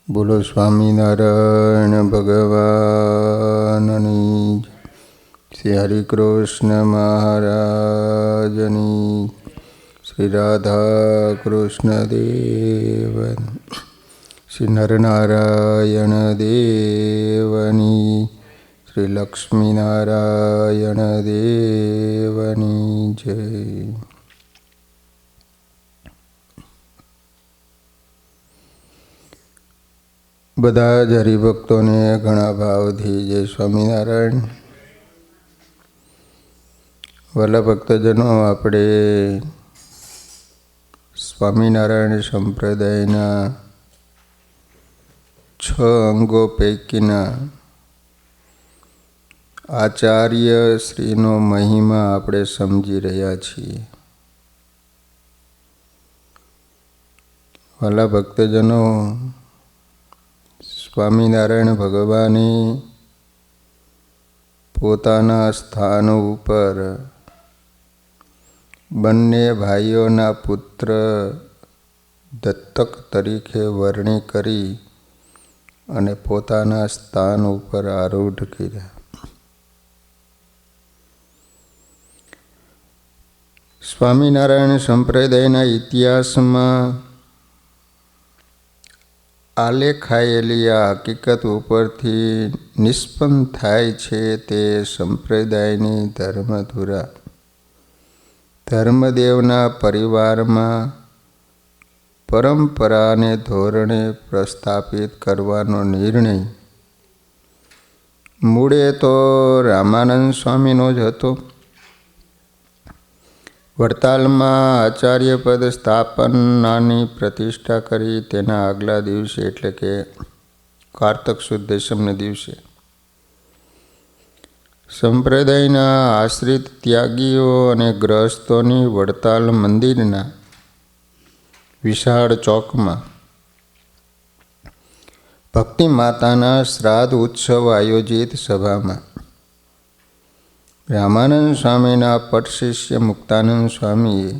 બોલો સ્વામિનારાયણ ભગવાનની જય. શ્રી હરિકૃષ્ણ મહારાજની, શ્રી રાધા કૃષ્ણ દેવન, શ્રી નરનારાયણ દેવની, શ્રી લક્ષ્મીનારાયણ દેવની જય. બધા જ હરિભક્તોને ઘણા ભાવથી જય સ્વામિનારાયણ. વલ્લભ ભક્તજનો, આપણે સ્વામિનારાયણ સંપ્રદાયના 6 અંગો પૈકીના આચાર્ય શ્રીનો મહિમા આપણે સમજી રહ્યા છીએ. વલ્લભ ભક્તજનો, સ્વામિનારાયણ ભગવાને પોતાના સ્થાન ઉપર બંને ભાઈઓના પુત્ર દત્તક તરીકે વર્ણી કરી અને પોતાના સ્થાન ઉપર આરૂઢ કર્યા. સ્વામિનારાયણ સંપ્રદાયના ઇતિહાસમાં આલેખાયેલી આ હકીકત ઉપરથી નિષ્પન્ન થાય છે તે સંપ્રદાયની ધર્મધુરા ધર્મદેવના પરિવારમાં પરંપરાને ધોરણે પ્રસ્થાપિત કરવાનો નિર્ણય મૂળે તો રામાનંદ સ્વામીનો જ હતો. વડતાલમાં આચાર્ય પદ સ્થાપનાની પ્રતિષ્ઠા કરી તેના આગલા દિવસે, એટલે કે કારતક સુદ દશમને દિવસે, સંપ્રદાયના આશ્રિત ત્યાગીઓ અને ગ્રહસ્થોની વડતાલ મંદિરના વિશાળ ચોકમાં ભક્તિ માતાના શ્રાદ્ધ ઉત્સવ આયોજિત સભામાં રામાનંદ સ્વામીના પટશિષ્ય મુક્તાનંદ સ્વામીએ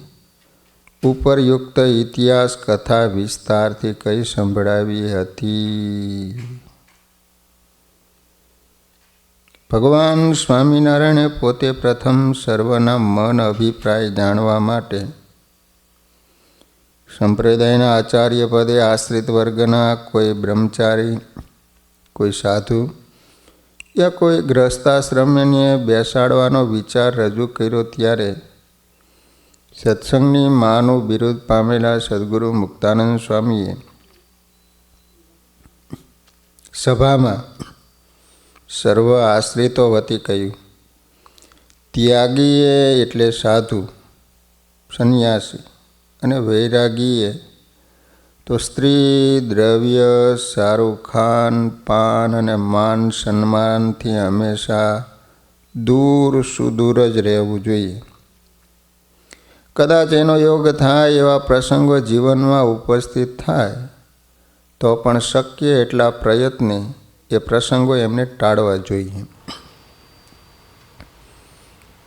ઉપરયુક્ત ઇતિહાસ કથા વિસ્તારથી કઈ સંભળાવી હતી. ભગવાન સ્વામિનારાયણે પોતે પ્રથમ સર્વના મન અભિપ્રાય જાણવા માટે સંપ્રદાયના આચાર્ય પદે આશ્રિત વર્ગના કોઈ બ્રહ્મચારી, કોઈ સાધુ યા કોઈ ગ્રહસ્થાશ્રમને બેસાડવાનો વિચાર રજૂ કર્યો. ત્યારે સત્સંગની માનું બિરુદ પામેલા સદગુરુ મુક્તાનંદ સ્વામીએ સભામાં સર્વ આશ્રિતો વતી કહ્યું, ત્યાગીએ એટલે સાધુ, સંન્યાસી અને વૈરાગીએ તો સ્ત્રી, દ્રવ્ય, સારું ખાન પાન અને માન સન્માનથી હંમેશા દૂર સુદૂર જ રહેવું જોઈએ. કદાચ એનો યોગ થાય એવા પ્રસંગો જીવનમાં ઉપસ્થિત થાય તો પણ શક્ય એટલા પ્રયત્ને એ પ્રસંગો એમને ટાળવા જોઈએ.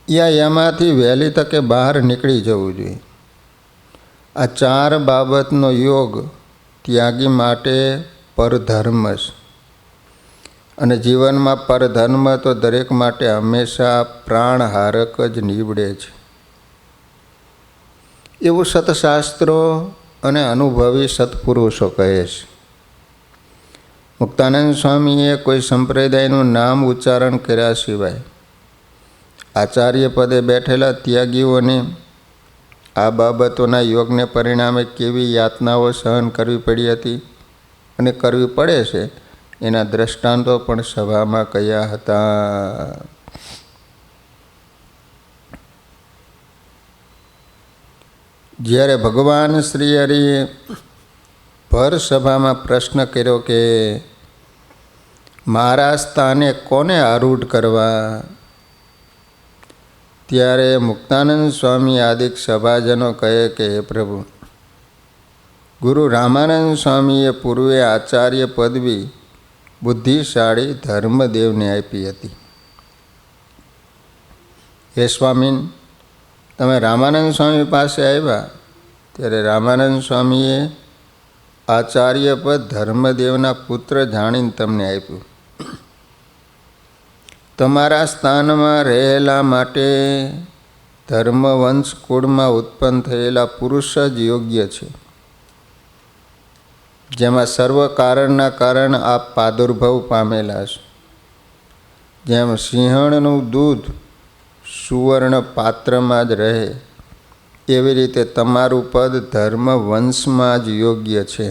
યા એમાંથી વહેલી તકે બહાર નીકળી જવું જોઈએ. આ 4 બાબતનો યોગ ત્યાગી માટે પરધર્મ છે. અને જીવનમાં પરધર્મ તો દરેક માટે હંમેશા પ્રાણહારક જ નીવડે છે એવું સતશાસ્ત્રો અને અનુભવી સત્પુરુષો કહે છે. મુક્તાનંદ સ્વામીએ કોઈ સંપ્રદાયનું નામ ઉચ્ચારણ કર્યા સિવાય આચાર્ય પદે બેઠેલા ત્યાગીઓને આ બાબતોના યોગને પરિણામે કેવી યાતનાઓ સહન કરવી પડી હતી અને કરવી પડે છે એના દ્રષ્ટાંતો પણ સભામાં કહ્યા હતા. જ્યારે ભગવાન શ્રી હરિએ ભર સભામાં પ્રશ્ન કર્યો કે મારા સ્થાને કોને આરૂઢ કરવા, ત્યારે મુક્તાનંદ સ્વામી આદિક સભાજનો કહે કે હે પ્રભુ, ગુરુ રામાનંદ સ્વામીએ પૂર્વે આચાર્ય પદવી બુદ્ધિશાળી ધર્મદેવને આપી હતી. હે સ્વામીન, તમે રામાનંદ સ્વામી પાસે આવ્યા ત્યારે રામાનંદ સ્વામીએ આચાર્ય પદ ધર્મદેવના પુત્ર જાણીને તમને આપ્યું. તમારા સ્થાનમાં રહેલા માટે ધર્મવંશ કુળમાં ઉત્પન્ન થયેલા પુરુષ જ યોગ્ય છે, જેમાં સર્વ કારણના કારણ આપ પ્રાદુર્ભાવ પામેલા છે. જેમ સિંહણનું દૂધ સુવર્ણ પાત્રમાં જ રહે, એવી રીતે તમારું પદ ધર્મ વંશમાં જ યોગ્ય છે.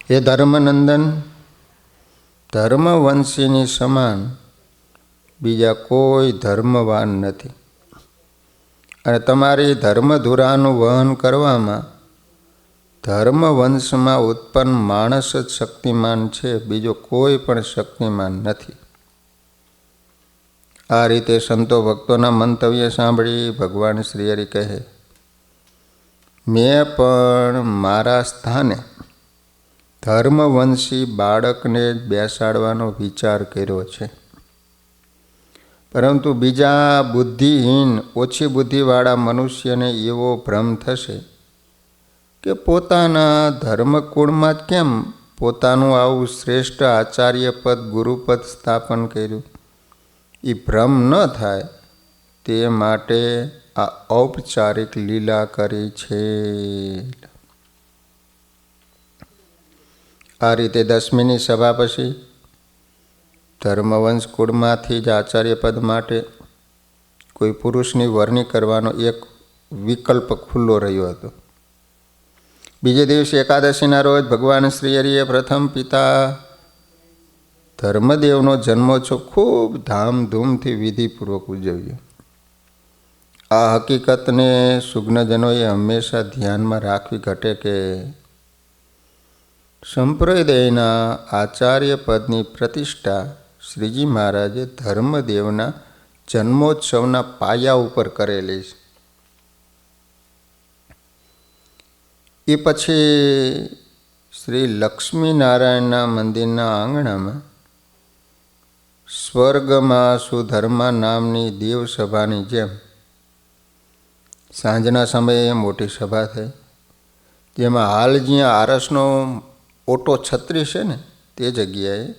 હે ધર્મનંદન, ધર્મવંશીની સમાન બીજા કોઈ ધર્મવાન નથી, અને તમારી ધર્મધુરાનું વહન કરવામાં ધર્મવંશમાં ઉત્પન્ન માણસ જ શક્તિમાન છે, બીજો કોઈ પણ શક્તિમાન નથી. આ રીતે સંતો ભક્તોના મંતવ્ય સાંભળી ભગવાન શ્રી હરિ કહે, મેં પણ મારા સ્થાને ધર્મવંશી બાળકને જ બેસાડવાનો વિચાર કર્યો છે, પરંતુ બીજા બુદ્ધિહીન ઓછી બુદ્ધિવાળા મનુષ્યને એવો ભ્રમ થશે કે પોતાના ધર્મકુળમાં જ કેમ પોતાનું આવું શ્રેષ્ઠ આચાર્ય પદ ગુરુપદ સ્થાપન કર્યું. એ ભ્રમ ન થાય તે માટે આ ઔપચારિક લીલા કરી છે. આ રીતે 10મીની સભા પછી ધર્મવંશ કુળમાંથી જ આચાર્ય પદ માટે કોઈ પુરુષની વરણી કરવાનો એક વિકલ્પ ખુલ્લો રહ્યો હતો. બીજે દિવસે એકાદશીના રોજ ભગવાન શ્રી હરિએ પ્રથમ પિતા ધર્મદેવનો જન્મોત્સવ ખૂબ ધામધૂમથી વિધિપૂર્વક ઉજવ્યો. આ હકીકતને સુજ્ઞજનોએ હંમેશા ધ્યાનમાં રાખવી ઘટે કે સંપ્રદાયના આચાર્ય પદની પ્રતિષ્ઠા શ્રીજી મહારાજે ધર્મદેવના જન્મોત્સવના પાયા ઉપર કરેલી છે. એ પછી શ્રી લક્ષ્મીનારાયણના મંદિરના આંગણામાં સ્વર્ગમાં સુધર્મા નામની દેવસભાની જેમ સાંજના સમયે મોટી સભા થઈ, જેમાં હાલ જ્યાં આરસનો ઓટો છત્રી છે ને તે જગ્યાએ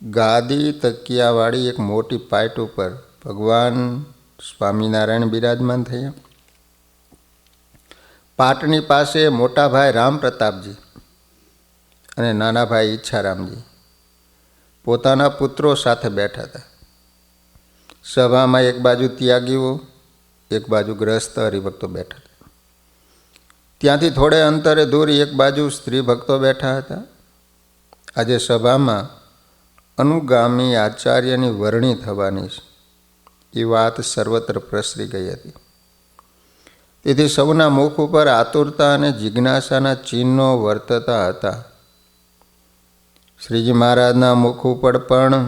ગાદી તકિયાવાળી એક મોટી પાટ ઉપર ભગવાન સ્વામિનારાયણ બિરાજમાન થયા. પાટની પાસે મોટા ભાઈ રામ પ્રતાપજી અને નાના ભાઈ ઈચ્છારામજી પોતાના પુત્રો સાથે બેઠા હતા. સભામાં એક બાજુ ત્યાગીઓ, એક બાજુ ગ્રસ્ત હરિભક્તો બેઠા હતા. ત્યાંથી થોડે અંતરે દૂર એક બાજુ સ્ત્રી ભક્તો બેઠા હતા. આજે સભામાં અનુગામી આચાર્યની વરણી થવાની છે એ વાત સર્વત્ર પ્રસરી ગઈ હતી. તેથી સૌના મુખ ઉપર આતુરતા અને જિજ્ઞાસાના ચિહ્નો વર્તતા હતા. શ્રીજી મહારાજના મુખ ઉપર પણ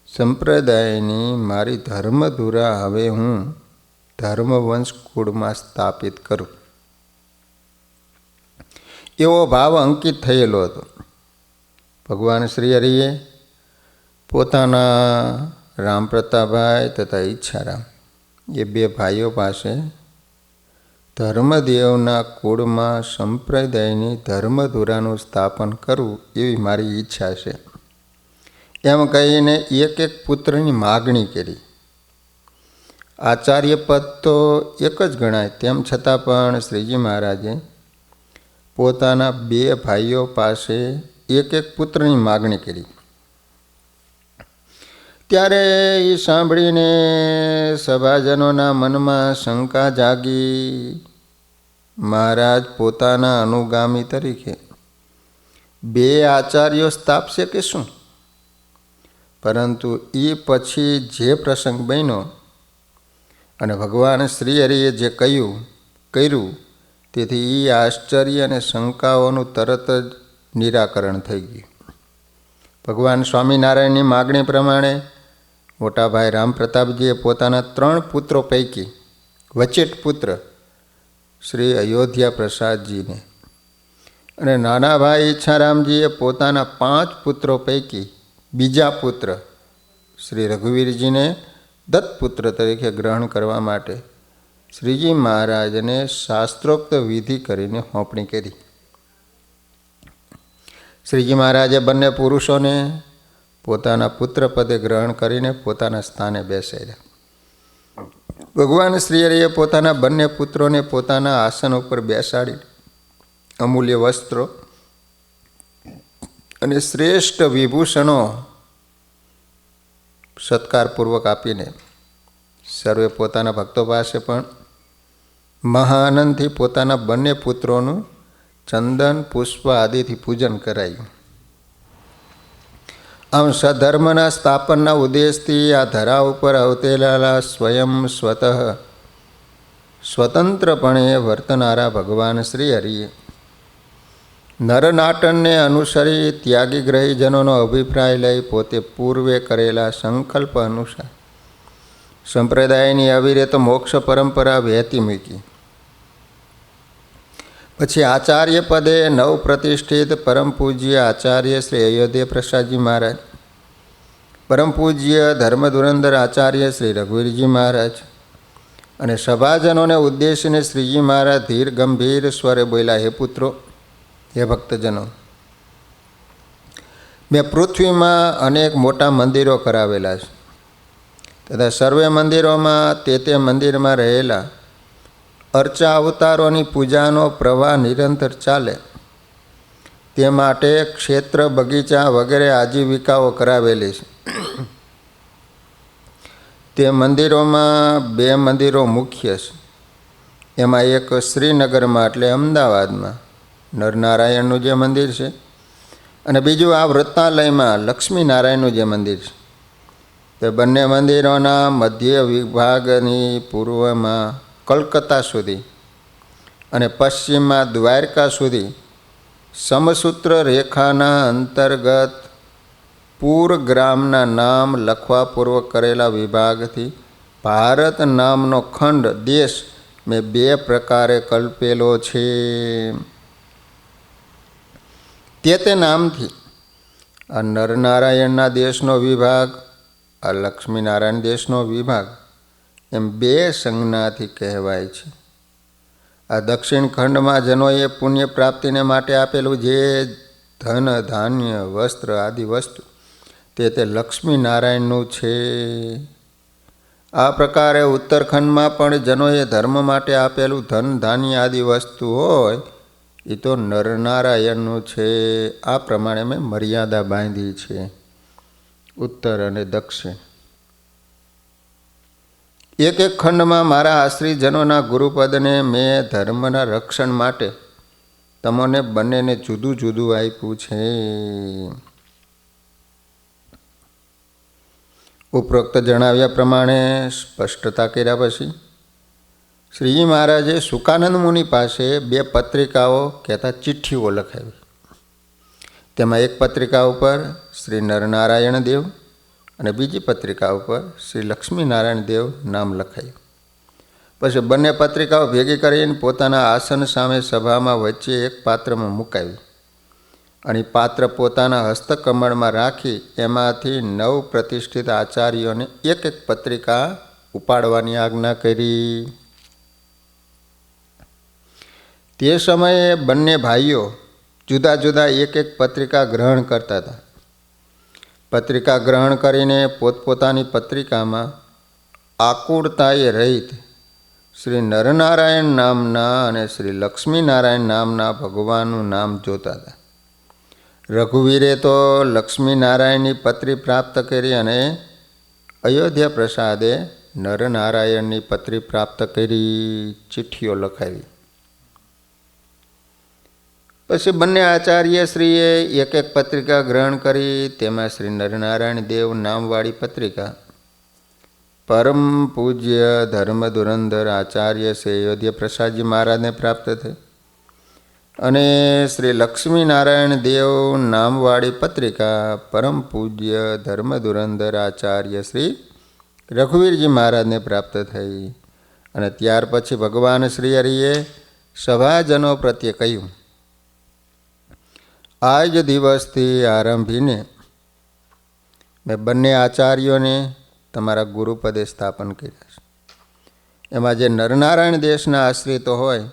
સંપ્રદાયની મારી ધર્મધુરા હવે હું ધર્મવંશ કુળમાં સ્થાપિત કરું એવો ભાવ અંકિત થયેલો હતો. ભગવાન શ્રી હરિએ પોતાના રામપ્રતાપભાઈ તથા ઈચ્છારામ એ બે ભાઈઓ પાસે ધર્મદેવના કુળમાં સંપ્રદાયની ધર્મધુરાનું સ્થાપન કરવું એવી મારી ઈચ્છા છે એમ કહીને એક એક પુત્રની માગણી કરી. આચાર્ય પદ તો એક જ ગણાય, તેમ છતાં પણ શ્રીજી મહારાજે પોતાના બે ભાઈઓ પાસે એક એક પુત્રની માગણી કરી. ત્યારે એ સાંભળીને સભાજનોના મનમાં શંકા જાગી. મહારાજ પોતાના અનુગામી તરીકે બે આચાર્યો સ્થાપશે કે શું? પરંતુ એ પછી જે પ્રસંગ બન્યો અને ભગવાન શ્રી હરિએ જે કર્યું તેથી એ આશ્ચર્ય અને શંકાઓનું તરત જ નિરાકરણ થઈ ગયું. ભગવાન સ્વામિનારાયણની માગણી પ્રમાણે મોટાભાઈ રામપ્રતાપજીએ પોતાના 3 પુત્રો પૈકી વચેટ પુત્ર શ્રી અયોધ્યા પ્રસાદજીને અને નાના ભાઈ ઈચ્છારામજીએ પોતાના 5 પુત્રો પૈકી બીજા પુત્ર શ્રી રઘુવીરજીને દત્તપુત્ર તરીકે ગ્રહણ કરવા માટે શ્રીજી મહારાજને શાસ્ત્રોક્ત વિધિ કરીને સોંપણી કરી. શ્રીજી મહારાજે બંને પુરુષોને પોતાના પુત્ર પદે ગ્રહણ કરીને પોતાના સ્થાને બેસાડ્યા. ભગવાન શ્રીહરિએ પોતાના બંને પુત્રોને પોતાના આસન ઉપર બેસાડી અમૂલ્ય વસ્ત્રો અને શ્રેષ્ઠ વિભૂષણો સત્કારપૂર્વક આપીને સર્વે પોતાના ભક્તો પાસે પણ મહાઆનંદથી પોતાના બંને પુત્રોનું ચંદન પુષ્પ આદિથી પૂજન કરાયું. આમ સધર્મના સ્થાપનના ઉદ્દેશથી આ ધરા ઉપર અવતરેલા સ્વતંત્રપણે વર્તનારા ભગવાન શ્રી હરિએ નરનાટનને અનુસરી ત્યાગી ગ્રહીજનોનો અભિપ્રાય લઈ પોતે પૂર્વે કરેલા સંકલ્પ અનુસાર સંપ્રદાયની અવિરત મોક્ષ પરંપરા વહેતી મૂકી. પછી આચાર્ય પદે નવ પ્રતિષ્ઠિત પરમ પૂજ્ય આચાર્ય શ્રી અયોધ્યા પ્રસાદજી મહારાજ, પરમ પૂજ્ય ધર્મધુરંદર આચાર્ય શ્રી રઘુવીરજી મહારાજ અને સભાજનોને ઉદ્દેશીને શ્રીજી મહારાજ ધીર ગંભીર સ્વરે બોલ્યા, હે પુત્રો, હે ભક્તજનો, મેં પૃથ્વીમાં અનેક મોટા મંદિરો કરાવેલા છે તથા સર્વે મંદિરોમાં તે મંદિરમાં રહેલા અર્ચા અવતારોની પૂજાનો પ્રવાહ નિરંતર ચાલે તે માટે ક્ષેત્ર, બગીચા વગેરે આજીવિકાઓ કરાવેલી છે. તે મંદિરોમાં 2 મંદિરો મુખ્ય છે. એમાં એક શ્રીનગરમાં એટલે અમદાવાદમાં નરનારાયણનું જે મંદિર છે અને બીજું આ વૃત્તાલયમાં લક્ષ્મીનારાયણનું જે મંદિર છે. તે બંને મંદિરોના મધ્ય વિભાગની પૂર્વમાં કલકત્તા સુધી અને પશ્ચિમમાં દ્વારકા સુધી સમસૂત્ર રેખાના અંતર્ગત પૂર ગ્રામના નામ લખવાપૂર્વક કરેલા વિભાગથી ભારત નામનો ખંડ દેશ મેં 2 પ્રકારે કલ્પેલો છે. તે નામથી આ નરનારાયણના દેશનો વિભાગ, આ લક્ષ્મીનારાયણ દેશનો વિભાગ એમ 2 સંજ્ઞાથી કહેવાય છે. આ દક્ષિણ ખંડમાં જનોએ પુણ્ય પ્રાપ્તિને માટે આપેલું જે ધન, ધાન્ય, વસ્ત્ર આદિ વસ્તુ તે લક્ષ્મીનારાયણનું છે. આ પ્રકારે ઉત્તરખંડમાં પણ જનોએ ધર્મ માટે આપેલું ધન, ધાન્ય આદિ વસ્તુ હોય એ તો નરનારાયણનું છે. આ પ્રમાણે મેં મર્યાદા બાંધી છે ઉત્તર અને દક્ષિણ. એક ખંડમાં મારા આશ્રિતજનોના ગુરુપદને મેં ધર્મના રક્ષણ માટે તમને બંનેને જુદું જુદું આપ્યું છે. ઉપરોક્ત જણાવ્યા પ્રમાણે સ્પષ્ટતા કર્યા પછી શ્રીજી મહારાજે સુકાનંદ મુનિ પાસે 2 પત્રિકાઓ કહેતા ચિઠ્ઠીઓ લખાવી. તેમાં એક પત્રિકા ઉપર શ્રી નરનારાયણ દેવ અને બીજી પત્રિકા ઉપર શ્રી લક્ષ્મીનારાયણ દેવ નામ લખાયું. પછી બંને પત્રિકાઓ ભેગી કરીને પોતાના આસન સામે સભામાં વચ્ચે એક પાત્રમાં મુકાવી અને પાત્ર પોતાના હસ્તકમળમાં રાખી એમાંથી 9 પ્રતિષ્ઠિત આચાર્યોને એક પત્રિકા ઉપાડવાની આજ્ઞા કરી. તે સમયે બંને ભાઈઓ જુદા જુદા એક પત્રિકા ગ્રહણ કરતા હતા. પત્રિકા ગ્રહણ કરીને પોતપોતાની પત્રિકામાં આકુળતાએ રહિત શ્રી નરનારાયણ નામના અને શ્રી લક્ષ્મીનારાયણ નામના ભગવાનનું નામ જોતા હતા. રઘુવીરે તો લક્ષ્મીનારાયણની પત્રી પ્રાપ્ત કરી અને અયોધ્યા પ્રસાદે નરનારાયણની પત્રી પ્રાપ્ત કરી, ચિઠ્ઠીઓ લખાવી. પછી બંને આચાર્યશ્રીએ એક પત્રિકા ગ્રહણ કરી. તેમાં શ્રી નરનારાયણ દેવ નામવાળી પત્રિકા પરમ પૂજ્ય ધર્મધુરંદર આચાર્ય શ્રી અયોધ્યા પ્રસાદજી મહારાજને પ્રાપ્ત થઈ અને શ્રી લક્ષ્મીનારાયણ દેવ નામવાળી પત્રિકા પરમ પૂજ્ય ધર્મધુરંદર આચાર્ય શ્રી રઘુવીરજી મહારાજને પ્રાપ્ત થઈ. અને ત્યાર પછી ભગવાન શ્રી હરિએ સભાજનો પ્રત્યે કહ્યું, આ જ દિવસથી આરંભીને મેં બંને આચાર્યોને તમારા ગુરુપદે સ્થાપન કર્યા છે. એમાં જે નરનારાયણ દેશના આશ્રિતો હોય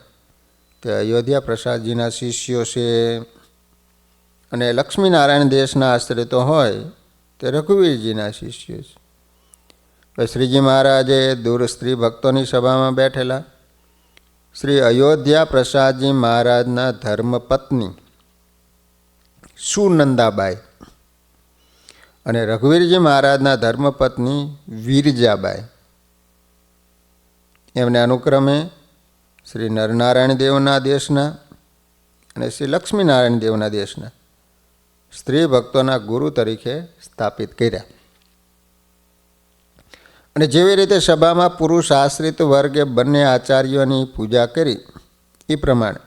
તે અયોધ્યા પ્રસાદજીના શિષ્યો છે, અને લક્ષ્મીનારાયણ દેશના આશ્રિતો હોય તે રઘુવીરજીના શિષ્યો છે. પછી શ્રીજી મહારાજે દૂર સ્ત્રી ભક્તોની સભામાં બેઠેલા શ્રી અયોધ્યા પ્રસાદજી મહારાજના ધર્મપત્ની સુનંદાબાઈ અને રઘુવીરજી મહારાજના ધર્મપત્ની વીરજાબાઈ, એમને અનુક્રમે શ્રી નરનારાયણ દેવના દેશના અને શ્રી લક્ષ્મીનારાયણ દેવના દેશના સ્ત્રી ભક્તોના ગુરુ તરીકે સ્થાપિત કર્યા. અને જેવી રીતે સભામાં પુરુષ આશ્રિત વર્ગે બંને આચાર્યોની પૂજા કરી, એ પ્રમાણે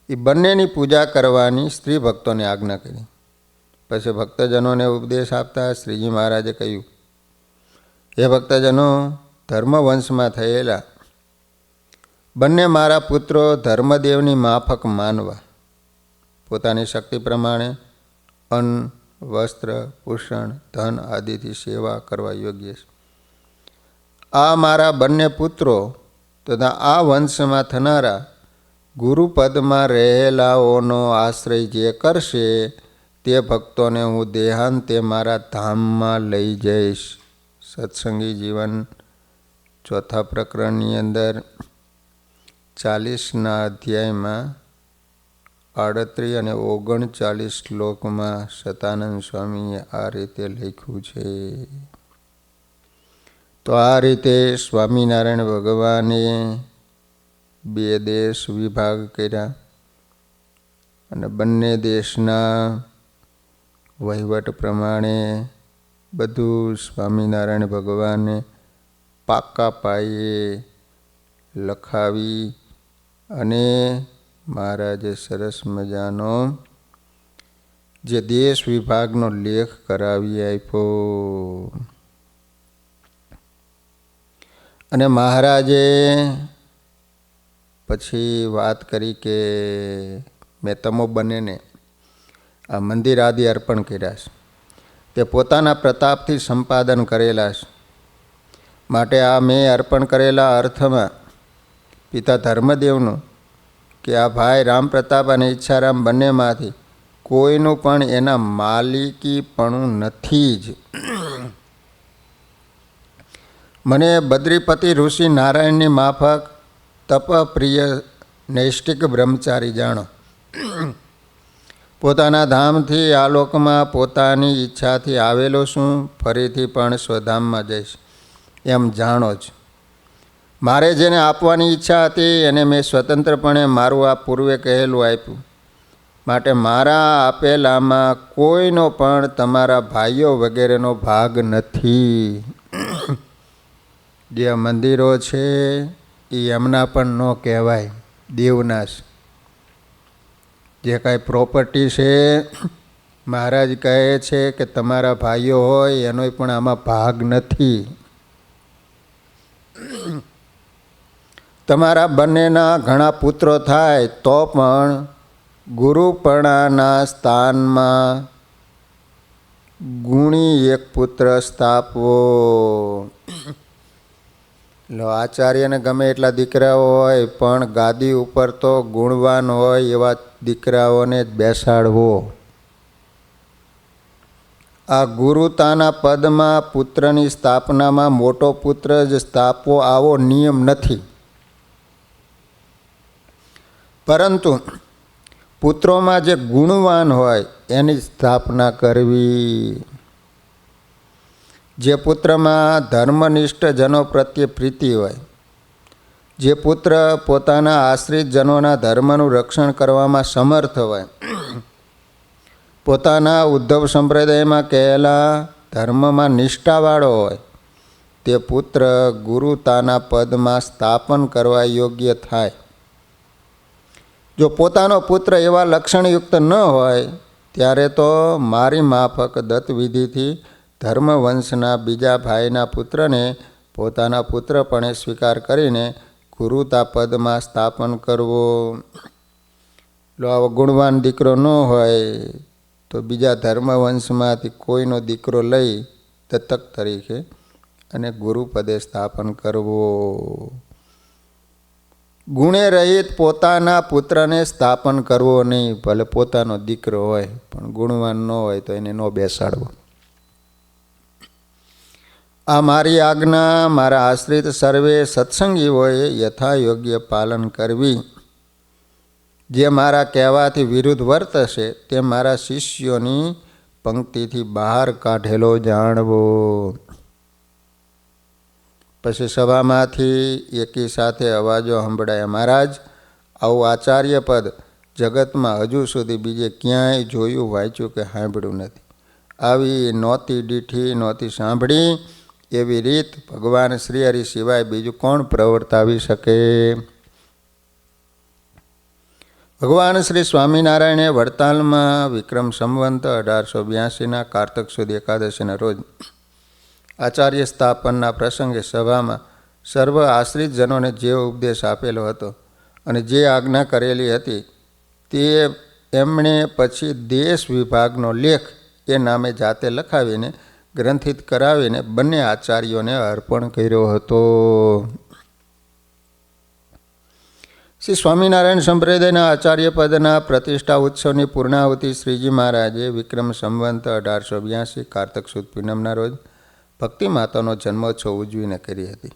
એ બંનેની પૂજા કરવાની સ્ત્રી ભક્તોને આજ્ઞા કરી. પછી ભક્તજનોને ઉપદેશ આપતા શ્રીજી મહારાજે કહ્યું, હે ભક્તજનો, ધર્મવંશમાં થયેલા બંને મારા પુત્રો ધર્મદેવની માફક માનવા, પોતાની શક્તિ પ્રમાણે અન્ન, વસ્ત્ર, ભૂષણ, ધન આદિથી સેવા કરવા યોગ્ય છે. આ મારા બંને પુત્રો તથા આ વંશમાં થનારા ગુરુપદમાં રહેલાઓનો આશ્રય જે કરશે તે ભક્તોને હું દેહાંતે મારા ધામમાં લઈ જઈશ. સત્સંગી જીવન ચોથા પ્રકરણની અંદર 40ના અધ્યાયમાં 38 અને 39 શ્લોકમાં સતાનંદ સ્વામીએ આ રીતે લખ્યું છે. તો આ રીતે સ્વામિનારાયણ ભગવાને 2 દેશ વિભાગ કર્યા અને બંને દેશના વહીવટ પ્રમાણે બધું સ્વામિનારાયણ ભગવાને પાકા પાયે લખાવી અને મહારાજે સરસ મજાનો જે દેશ વિભાગનો લેખ કરાવી આપ્યો. અને મહારાજે પછી વાત કરી કે મેં તમો બંનેને આ મંદિર આદિ અર્પણ કર્યા છે, તે પોતાના પ્રતાપથી સંપાદન કરેલા છે. માટે આ મેં અર્પણ કરેલા અર્થમાં પિતા ધર્મદેવનું કે આ ભાઈ રામપ્રતાપ અને ઈચ્છારામ બંનેમાંથી કોઈનું પણ એના માલિકીપણું નથી જ. મને બદ્રીપતિ ઋષિ નારાયણની માફક તપપ્રિય નૈષ્ટિક બ્રહ્મચારી જાણો. પોતાના ધામથી આ લોકમાં પોતાની ઈચ્છાથી આવેલો છું, ફરીથી પણ સ્વધામમાં જઈશ એમ જાણો જ. મારે જેને આપવાની ઈચ્છા હતી એને મેં સ્વતંત્રપણે મારું આ પૂર્વે કહેલું આપ્યું. માટે મારા આપેલામાં કોઈનો પણ તમારા ભાઈઓ વગેરેનો ભાગ નથી. જે મંદિરો છે એ એમના પણ ન કહેવાય, દેવના છે. જે કાંઈ પ્રોપર્ટી છે મહારાજ કહે છે કે તમારા ભાઈઓ હોય એનો પણ આમાં ભાગ નથી. તમારા બંનેના ઘણા પુત્રો થાય તો પણ ગુરુપણાના સ્થાનમાં ગુણી એક પુત્ર સ્થાપવો. આચાર્યને ગમે એટલા દીકરાઓ હોય પણ ગાદી ઉપર તો ગુણવાન હોય એવા દીકરાઓને જ બેસાડવો. આ ગુરુતાના પદમાં પુત્રની સ્થાપનામાં મોટો પુત્ર જ સ્થાપવો આવો નિયમ નથી, પરંતુ પુત્રોમાં જે ગુણવાન હોય એની સ્થાપના કરવી. જે પુત્રમાં ધર્મનિષ્ઠ જનો પ્રત્યે પ્રીતિ હોય, જે પુત્ર પોતાના આશ્રિત જનોના ધર્મનું રક્ષણ કરવામાં સમર્થ હોય, પોતાના ઉદ્ધવ સંપ્રદાયમાં કહેલા ધર્મમાં નિષ્ઠાવાળો હોય, તે પુત્ર ગુરુતાના પદમાં સ્થાપન કરવા યોગ્ય થાય. જો પોતાનો પુત્ર એવા લક્ષણયુક્ત ન હોય ત્યારે તો મારી માફક દત્તવિધિથી ધર્મવંશના બીજા ભાઈના પુત્રને પોતાના પુત્રપણે સ્વીકાર કરીને ગુરુતા પદમાં સ્થાપન કરવો. આવો ગુણવાન દીકરો ન હોય તો બીજા ધર્મવંશમાંથી કોઈનો દીકરો લઈ દત્તક તરીકે અને ગુરુપદે સ્થાપન કરવો. ગુણે રહિત પોતાના પુત્રને સ્થાપન કરવો નહીં. ભલે પોતાનો દીકરો હોય પણ ગુણવાન ન હોય તો એને ન બેસાડવો. આ મારી આજ્ઞા મારા આશ્રિત સર્વે સત્સંગીઓએ યથાયોગ્ય પાલન કરવી. જે મારા કહેવાથી વિરુદ્ધ વર્તશે તે મારા શિષ્યોની પંક્તિથી બહાર કાઢેલો જાણવો. પછી સભામાંથી એકી સાથે અવાજો સંભળાયા, મહારાજ આવું આચાર્ય પદ જગતમાં હજુ સુધી બીજે ક્યાંય જોયું, વાંચ્યું કે સાંભળ્યું નથી. આવી નહોતી દીઠી, નહોતી સાંભળી એવી રીત ભગવાન શ્રી હરિ સિવાય બીજું કોણ પ્રવર્તાવી શકે? ભગવાન શ્રી સ્વામિનારાયણે વડતાલમાં વિક્રમ સંવંત 1882 કારતક સુદ એકાદશીના રોજ આચાર્ય સ્થાપનના પ્રસંગે સભામાં સર્વ આશ્રિત જનોને જે ઉપદેશ આપેલો હતો અને જે આજ્ઞા કરેલી હતી તે એમણે પછી દેશ વિભાગનો લેખ એ નામે જાતે લખાવીને ગ્રંથિત કરાવીને બંને આચાર્યોને અર્પણ કર્યો હતો. શ્રી સ્વામિનારાયણ સંપ્રદાયના આચાર્ય પદના પ્રતિષ્ઠા ઉત્સવની પૂર્ણાહુતિ શ્રીજી મહારાજે વિક્રમ સંવંત 1882 કારતક સુદ પૂનમના રોજ ભક્તિ માતાનો જન્મોત્સવ ઉજવીને કરી હતી.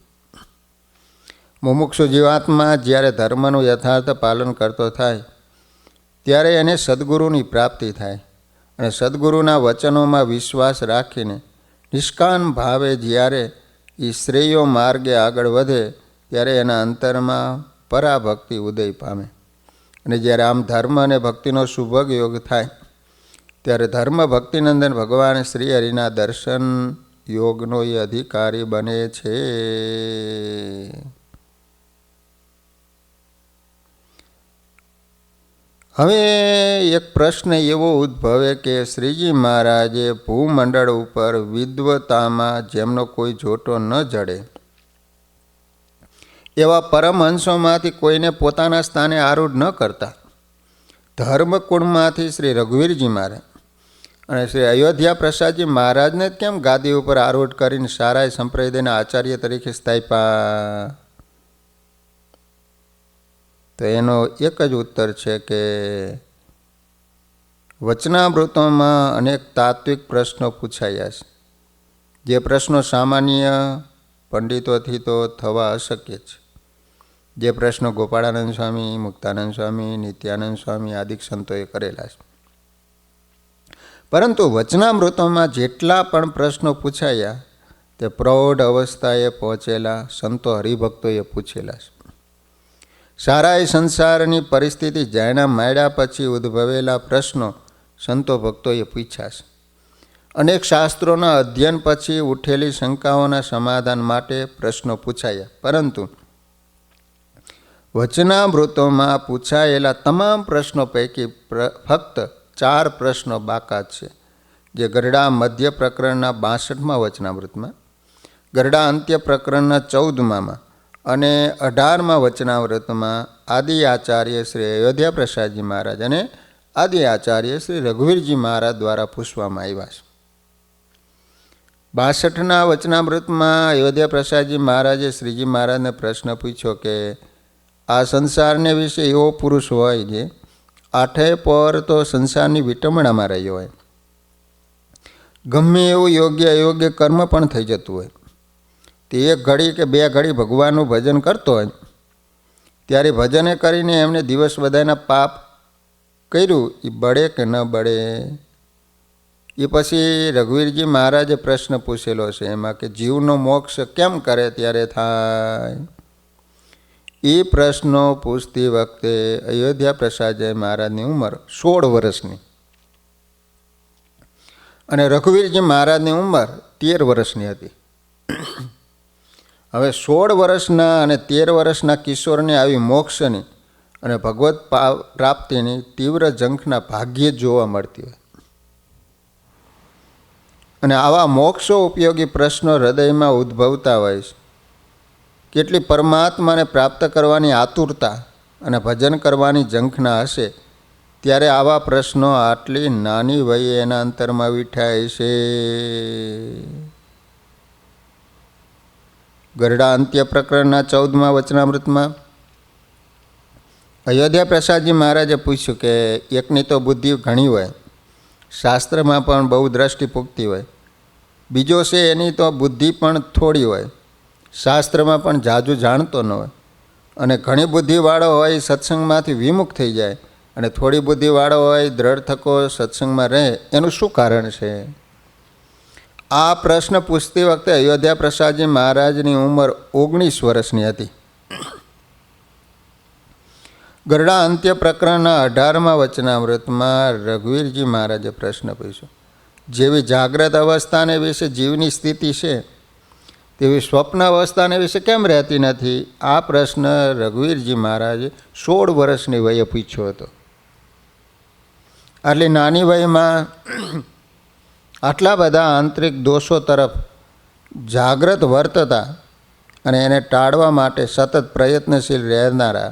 મુમુક્ષુ જીવાત્મા જ્યારે ધર્મનું યથાર્થ પાલન કરતો થાય ત્યારે એને સદગુરુની પ્રાપ્તિ થાય અને સદગુરુના વચનોમાં વિશ્વાસ રાખીને નિષ્કામ ભાવે જ્યારે એ શ્રેયો માર્ગે આગળ વધે ત્યારે એના અંતરમાં પરાભક્તિ ઉદય પામે. અને જ્યારે આમ ધર્મ અને ભક્તિનો સુભગ યોગ થાય ત્યારે ધર્મ ભક્તિનંદન ભગવાન શ્રી હરિના દર્શન યોગનો એ અધિકારી બને છે. હવે એક પ્રશ્ન એવો ઉદ્ભવે કે શ્રીજી મહારાજે ભૂમંડળ ઉપર વિદ્વતામાં જેમનો કોઈ જોટો ન જડે એવા પરમહંસોમાંથી કોઈને પોતાના સ્થાને આરૂઢ ન કરતા ધર્મકુળમાંથી શ્રી રઘુવીરજી મહારાજ અને શ્રી અયોધ્યા પ્રસાદજી મહારાજને કેમ ગાદી ઉપર આરૂઢ કરીને સારાય સંપ્રદાયના આચાર્ય તરીકે સ્થાપ્યા? તો એનો એક જ ઉત્તર છે કે વચનામૃતોમાં અનેક તાત્વિક પ્રશ્નો પૂછાયા છે. જે પ્રશ્નો સામાન્ય પંડિતોથી તો થવા અશક્ય છે. જે પ્રશ્નો ગોપાળાનંદ સ્વામી, મુક્તાનંદ સ્વામી, નિત્યાનંદ સ્વામી આદિક સંતોએ કરેલા છે. પરંતુ વચનામૃતોમાં જેટલા પણ પ્રશ્નો પૂછાયા તે પ્રૌઢ અવસ્થાએ પહોંચેલા સંતો હરિભક્તોએ પૂછેલા છે. સારાય સંસારની પરિસ્થિતિ જાણ્યા માંડ્યા પછી ઉદ્ભવેલા પ્રશ્નો સંતો ભક્તોએ પૂછ્યા છે. અનેક શાસ્ત્રોના અધ્યયન પછી ઉઠેલી શંકાઓના સમાધાન માટે પ્રશ્નો પૂછાયા. પરંતુ વચનામૃતોમાં પૂછાયેલા તમામ પ્રશ્નો પૈકી ફક્ત 4 પ્રશ્નો બાકાત છે. જે ગરડા મધ્ય પ્રકરણના 62મા વચનામૃતમાં, ગરડા અંત્ય પ્રકરણના 14મા અને 18મા વચનામૃતમાં આદિ આચાર્ય શ્રી અયોધ્યા પ્રસાદજી મહારાજ અને આદિ આચાર્ય શ્રી રઘુવીરજી મહારાજ દ્વારા પૂછવામાં આવ્યા છે. 62ના વચનામૃતમાં અયોધ્યા પ્રસાદજી મહારાજે શ્રીજી મહારાજને પ્રશ્ન પૂછ્યો કે આ સંસારને વિશે એવો પુરુષ હોય જે 8 પર તો સંસારની વિટમણામાં રહ્યો હોય, ગમે એવું યોગ્ય અયોગ્ય કર્મ પણ થઈ જતું હોય, તે 1 ઘડી કે 2 ઘડી ભગવાનનું ભજન કરતો હોય ત્યારે ભજને કરીને એમને દિવસ બધાના પાપ કર્યું એ બળે કે ન બળે? એ પછી રઘુવીરજી મહારાજે પ્રશ્ન પૂછેલો છે એમાં કે જીવનો મોક્ષ કેમ કરે ત્યારે થાય? એ પ્રશ્નો પૂછતી વખતે અયોધ્યા પ્રસાદજી મહારાજની ઉંમર 16 વર્ષની અને રઘુવીરજી મહારાજની ઉંમર 13 વર્ષની હતી. હવે 16 વર્ષના અને 13 વર્ષના કિશોરને આવી મોક્ષની અને ભગવત પ્રાપ્તિની તીવ્ર ઝંખના ભાગ્યે જોવા મળતી હોય અને આવા મોક્ષો ઉપયોગી પ્રશ્નો હૃદયમાં ઉદ્ભવતા હોય છે. કેટલી પરમાત્માને પ્રાપ્ત કરવાની આતુરતા અને ભજન કરવાની ઝંખના હશે ત્યારે આવા પ્રશ્નો આટલી નાની વયે એના અંતરમાં વીઠાય છે. ગરડા અંત્ય પ્રકરણના 14મા વચનામૃતમાં અયોધ્યા પ્રસાદજી મહારાજે પૂછ્યું કે એકની તો બુદ્ધિ ઘણી હોય, શાસ્ત્રમાં પણ બહુ દ્રષ્ટિ પૂગતી હોય, બીજો છે એની તો બુદ્ધિ પણ થોડી હોય, શાસ્ત્રમાં પણ જાજુ જાણતો ન હોય, અને ઘણી બુદ્ધિવાળો હોય સત્સંગમાંથી વિમુખ થઈ જાય, અને થોડી બુદ્ધિવાળો હોય દ્રઢ થકો સત્સંગમાં રહે. એનું શું કારણ છે? આ પ્રશ્ન પૂછતી વખતે અયોધ્યા પ્રસાદજી મહારાજની ઉંમર 19 વર્ષની હતી. ગરડા અંત્ય પ્રકરણના 18મા વચનામૃતમાં રઘુવીરજી મહારાજે પ્રશ્ન પૂછ્યો, જેવી જાગ્રત અવસ્થાને વિશે જીવની સ્થિતિ છે તેવી સ્વપ્ન અવસ્થાને વિશે કેમ રહેતી નથી? આ પ્રશ્ન રઘુવીરજી મહારાજે 16 વર્ષની વયે પૂછ્યો હતો. આટલી નાની વયમાં આટલા બધા આંતરિક દોષો તરફ જાગ્રત વર્તતા અને એને ટાળવા માટે સતત પ્રયત્નશીલ રહેનારા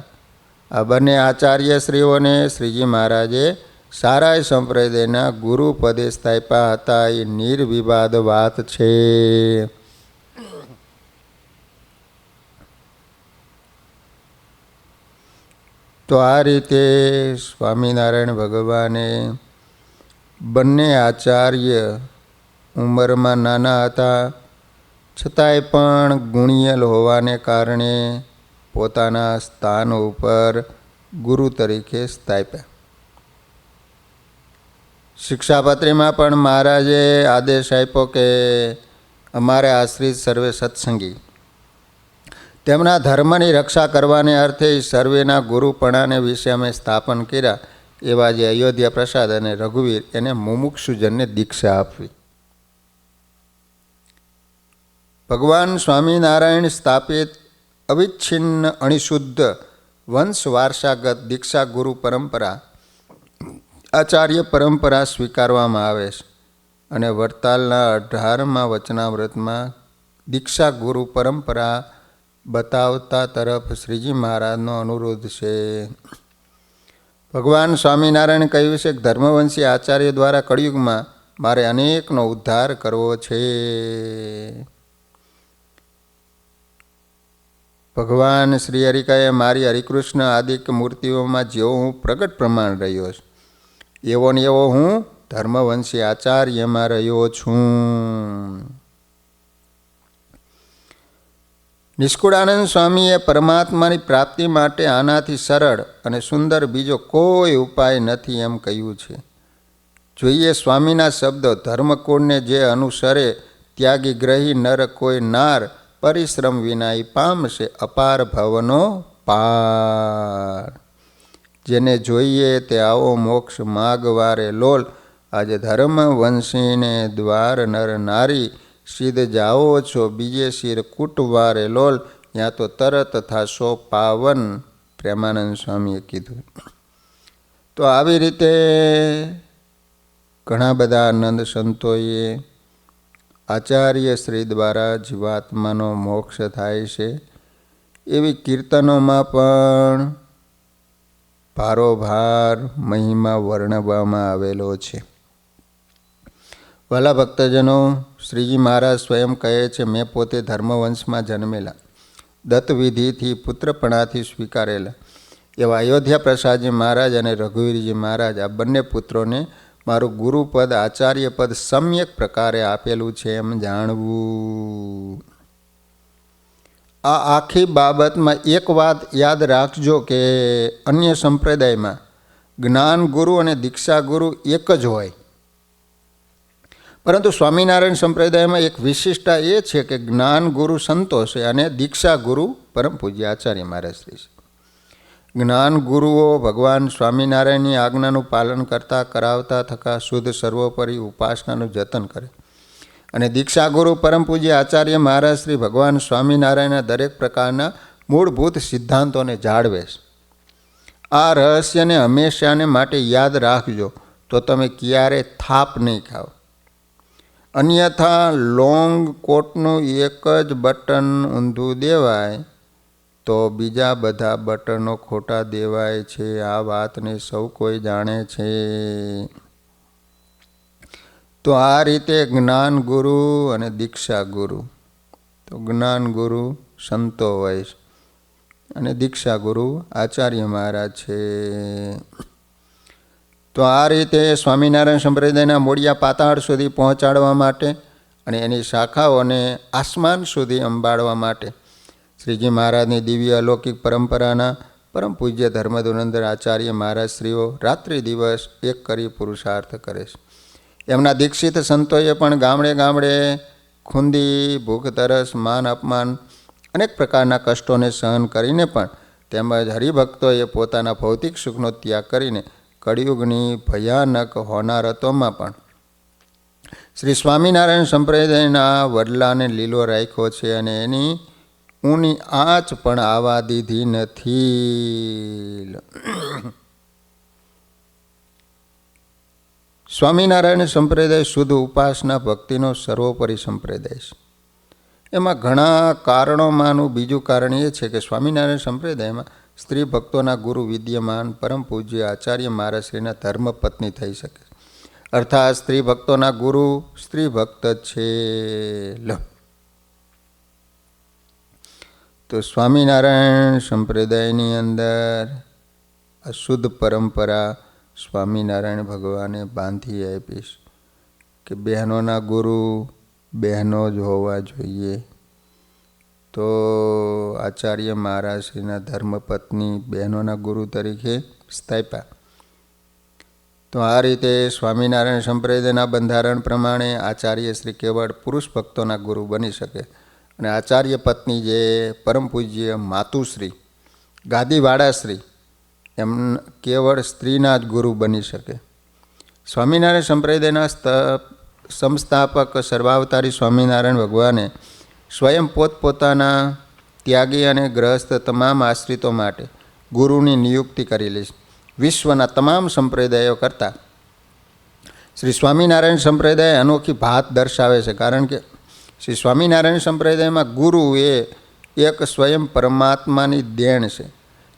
આ બંને આચાર્યશ્રીઓને શ્રીજી મહારાજે સારાય સંપ્રદાયના ગુરુ પદે સ્થાપ્યા હતા. એ નિર્વિવાદ વાત છે. તો આ રીતે સ્વામિનારાયણ ભગવાને બંને આચાર્ય ઉંમરમાં નાના હતા, છતાંય પણ ગુણિયલ હોવાને કારણે પોતાના સ્થાન ઉપર ગુરુ તરીકે સ્થાપ્યા. શિક્ષાપત્રીમાં પણ મહારાજે આદેશ આપ્યો કે અમારે આશ્રિત સર્વે સત્સંગી, તેમના ધર્મની રક્ષા કરવાને અર્થે સર્વેના ગુરુપણાને વિશે અમે સ્થાપન કર્યા. એવા જે અયોધ્યા પ્રસાદ અને રઘુવીર એને મુમુક્ષુજનને દીક્ષા આપવી. ભગવાન સ્વામિનારાયણ સ્થાપિત અવિચ્છિન્ન અણિશુદ્ધ વંશ વારસાગત દીક્ષા ગુરુ પરંપરા આચાર્ય પરંપરા સ્વીકારવામાં આવે છે. અને વડતાલના 18મા વચનામૃતમાં દીક્ષા ગુરુ પરંપરા બતાવતા તરફ શ્રીજી મહારાજનો અનુરોધ છે. ભગવાન સ્વામિનારાયણ કહ્યું છે કે ધર્મવંશી આચાર્ય દ્વારા કળિયુગમાં મારે અનેકનો ઉદ્ધાર કરવો છે. ભગવાન શ્રી હરિકાએ મારી હરિકૃષ્ણ આદિક મૂર્તિઓમાં જેવો હું પ્રગટ પ્રમાણ રહ્યો છું, એવો ને એવો હું ધર્મવંશી આચાર્યમાં રહ્યો છું. નિષ્કુળાનંદ સ્વામીએ પરમાત્માની પ્રાપ્તિ માટે આનાથી સરળ અને સુંદર બીજો કોઈ ઉપાય નથી એમ કહ્યું છે. જોઈએ સ્વામીના શબ્દો, ધર્મકુળને જે અનુસરે ત્યાગી ગ્રહી નર કોઈ નાર, પરિશ્રમ વિના પામશે અપાર ભવનો પાર. જેને જોઈએ તે આવો મોક્ષ માગવારે લોલ, આજે ધર્મ વંશીને દ્વાર નર નારી, સિદ્ધ જાઓ છો બીજે શિર કૂટવારે લોલ, ત્યાં તો તરત થાશો પાવન. પ્રેમાનંદ સ્વામીએ કીધું. તો આવી રીતે ઘણા બધા આનંદ સંતોએ આચાર્ય શ્રી દ્વારા જીવાત્માનો મોક્ષ થાય છે એવી કીર્તનોમાં પણ ભારોભાર મહિમા વર્ણવવામાં આવેલો છે. વહાલા ભક્તજનો, શ્રીજી મહારાજ સ્વયં કહે છે, મેં પોતે ધર્મવંશમાં જન્મેલા, દત્તવિધિથી પુત્રપણાથી સ્વીકારેલા એવા અયોધ્યા પ્રસાદજી મહારાજ અને રઘુવીરજી મહારાજ આ બંને પુત્રોને મારું ગુરુપદ આચાર્યપદ સમ્યક પ્રકારે આપેલું છે એમ જાણવું. આ આખી બાબતમાં એક વાત યાદ રાખજો કે અન્ય સંપ્રદાયમાં જ્ઞાન ગુરુ અને દીક્ષા ગુરુ એક જ હોય, પરંતુ સ્વામિનારાયણ સંપ્રદાયમાં એક વિશિષ્ટતા એ છે કે જ્ઞાન ગુરુ સંતો છે અને દીક્ષા ગુરુ પરમ પૂજ્ય આચાર્ય મહારાજ શ્રી છે. જ્ઞાન ગુરુઓ ભગવાન સ્વામિનારાયણની આજ્ઞાનું પાલન કરતા કરાવતા થકા શુદ્ધ સર્વોપરી ઉપાસનાનું જતન કરે, અને દીક્ષા ગુરુ પરમ પૂજ્ય આચાર્ય મહારાજ શ્રી ભગવાન સ્વામિનારાયણના દરેક પ્રકારના મૂળભૂત સિદ્ધાંતોને જાળવે છે. આ રહસ્યને હંમેશાને માટે યાદ રાખજો, તો તમે ક્યારે થાપ નહીં ખાઓ. અન્યથા લોંગ કોટનું એક જ બટન ઊંધું દેવાય તો બીજા બધા બટનો ખોટા દેવાય છે. આ વાતને સૌ કોઈ જાણે છે. તો આ રીતે જ્ઞાન ગુરુ અને દીક્ષા ગુરુ, તો તો જ્ઞાન ગુરુ સંતો હોય છે અને દીક્ષા ગુરુ આચાર્ય મહારાજ છે. તો આ રીતે સ્વામિનારાયણ સંપ્રદાયના મૂળિયા પાતાળ સુધી પહોંચાડવા માટે અને એની શાખાઓને આસમાન સુધી અંબાડવા માટે શ્રીજી મહારાજની દિવ્ય અલૌકિક પરંપરાના પરમ પૂજ્ય ધર્મધુરંધર આચાર્ય મહારાજ શ્રીઓ રાત્રિ દિવસ એક કરી પુરુષાર્થ કરે છે. એમના દીક્ષિત સંતોએ પણ ગામડે ગામડે ખૂંદી, ભૂખ, તરસ, માન, અપમાન અનેક પ્રકારના કષ્ટોને સહન કરીને પણ તેમજ હરિભક્તોએ પોતાના ભૌતિક સુખનો ત્યાગ કરીને કળિયુગની ભયાનક હોનારતોમાં પણ શ્રી સ્વામિનારાયણ સંપ્રદાયના વડલાને લીલો રાખ્યો છે અને એની ઊની આંચ પણ આવવા દીધી નથી. સ્વામિનારાયણ સંપ્રદાય શુદ્ધ ઉપાસના ભક્તિનો સર્વોપરી સંપ્રદાય છે. એમાં ઘણા કારણોમાંનું બીજું કારણ એ છે કે સ્વામિનારાયણ સંપ્રદાયમાં સ્ત્રી ભક્તોના ગુરુ વિદ્યમાન પરમ પૂજ્ય આચાર્ય મહારાજ શ્રીના ધર્મપત્ની થઈ શકે. અર્થાત સ્ત્રી ભક્તોના ગુરુ સ્ત્રી ભક્ત છે. તો સ્વામિનારાયણ સંપ્રદાયની અંદર અશુદ્ધ પરંપરા સ્વામિનારાયણ ભગવાને બાંધી આપીશ કે બહેનોના ગુરુ બહેનો જ હોવા જોઈએ. તો આચાર્ય મહારાજ શ્રીના ધર્મપત્ની બહેનોના ગુરુ તરીકે સ્થાપ્યા. તો આ રીતે સ્વામિનારાયણ સંપ્રદાયના બંધારણ પ્રમાણે આચાર્ય શ્રી કેવળ પુરુષ ભક્તોના ગુરુ બની શકે અને આચાર્ય પત્ની જે પરમ પૂજ્ય માતુશ્રી ગાદીવાળાશ્રી એમ કેવળ સ્ત્રીના જ ગુરુ બની શકે. સ્વામિનારાયણ સંપ્રદાયના સંસ્થાપક સર્વાવતારી સ્વામિનારાયણ ભગવાને સ્વયં પોતપોતાના ત્યાગી અને ગ્રહસ્થ તમામ આશ્રિતો માટે ગુરુની નિયુક્તિ કરેલી છે. વિશ્વના તમામ સંપ્રદાયો કરતાં શ્રી સ્વામિનારાયણ સંપ્રદાય અનોખી ભાત દર્શાવે છે. કારણ કે શ્રી સ્વામિનારાયણ સંપ્રદાયમાં ગુરુ એ એક સ્વયં પરમાત્માની દેણ છે.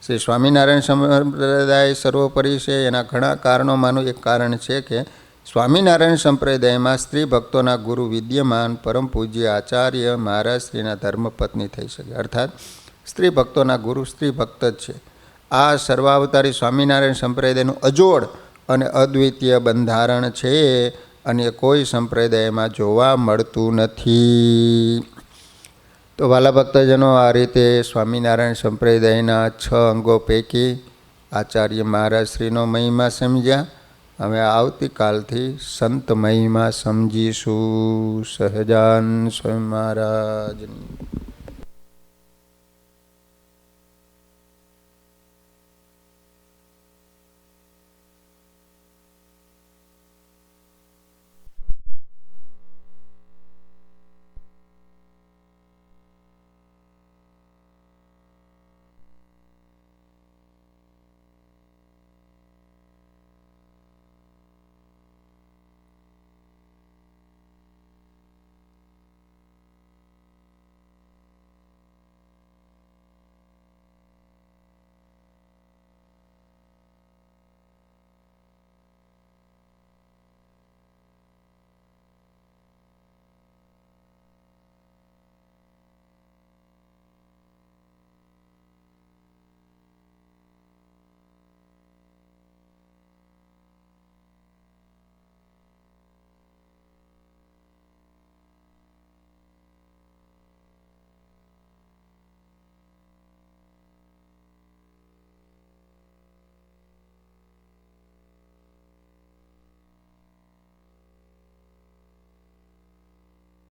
શ્રી સ્વામિનારાયણ સંપ્રદાય સર્વોપરી છે. એના ઘણા કારણોમાંનું એક કારણ છે કે સ્વામિનારાયણ સંપ્રદાયમાં સ્ત્રી ભક્તોના ગુરુ વિદ્યમાન પરમ પૂજ્ય આચાર્ય મહારાજ શ્રીના ધર્મપત્ની થઈ શકે. અર્થાત સ્ત્રી ભક્તોના ગુરુ સ્ત્રી ભક્ત જ છે. આ સર્વાવતારી સ્વામિનારાયણ સંપ્રદાયનું અજોડ અને અદ્વિતીય બંધારણ છે અને કોઈ સંપ્રદાયમાં જોવા મળતું નથી. તો વાલા ભક્તજનો, આ રીતે સ્વામિનારાયણ સંપ્રદાયના 6 અંગો પૈકી આચાર્ય મહારાજ શ્રીનો મહિમા સમજ્યા. હવે આવતીકાલથી સંત મહિમા સમજીશું. સહજાન સ્વામી મહારાજની